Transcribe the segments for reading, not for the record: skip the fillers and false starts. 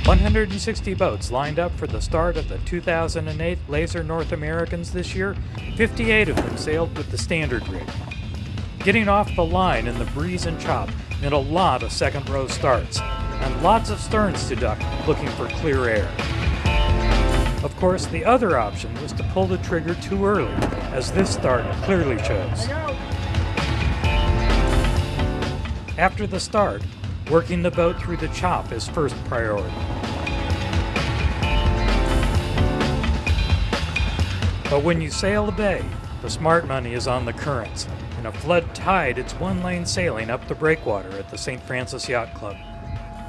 160 boats lined up for the start of the 2008 Laser North Americans this year. 58 of them sailed with the standard rig. Getting off the line in the breeze and chop meant a lot of second row starts, and lots of sterns to duck looking for clear air. Of course, the other option was to pull the trigger too early, as this start clearly chose. After the start, working the boat through the chop is first priority. But when you sail the bay, the smart money is on the currents. In a flood tide, it's one-lane sailing up the breakwater at the St. Francis Yacht Club.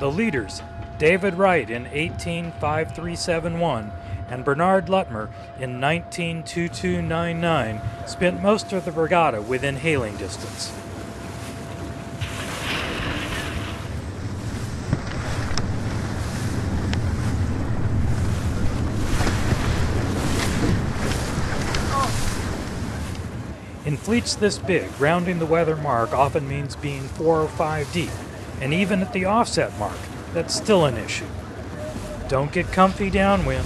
The leaders, David Wright in 18.5371 and Bernard Lutmer in 19.2299, spent most of the regatta within hailing distance. In fleets this big, rounding the weather mark often means being 4 or 5 deep, and even at the offset mark, that's still an issue. Don't get comfy downwind.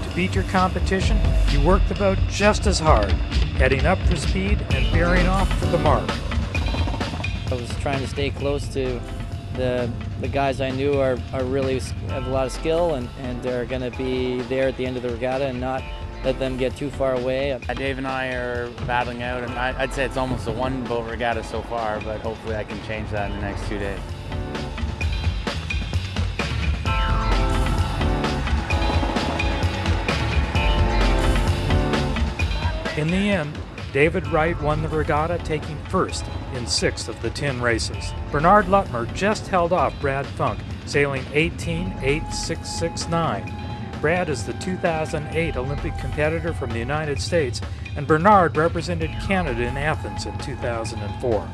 To beat your competition, you work the boat just as hard, heading up for speed and bearing off for the mark. I was trying to stay close to the guys I knew are really have a lot of skill and they're going to be there at the end of the regatta and not let them get too far away. Dave and I are battling out, and I'd say it's almost a one-boat regatta so far, but hopefully I can change that in the next 2 days. In the end, David Wright won the regatta, taking first in 6 of the 10 races. Bernard Lutmer just held off Brad Funk, sailing 18.8669. Brad is the 2008 Olympic competitor from the United States, and Bernard represented Canada in Athens in 2004.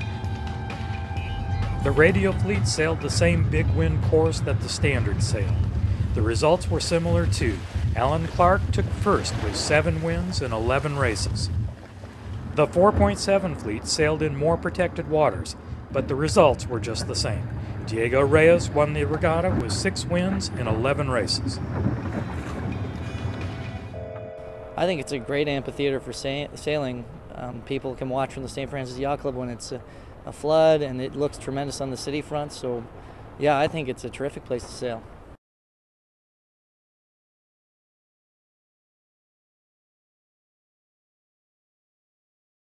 The radial fleet sailed the same big wind course that the standard sailed. The results were similar too. Alan Clark took first with 7 wins in 11 races. The 4.7 fleet sailed in more protected waters, but the results were just the same. Diego Reyes won the regatta with 6 wins in 11 races. I think it's a great amphitheater for sailing. People can watch from the St. Francis Yacht Club when it's a flood, and it looks tremendous on the city front. So, yeah, I think it's a terrific place to sail.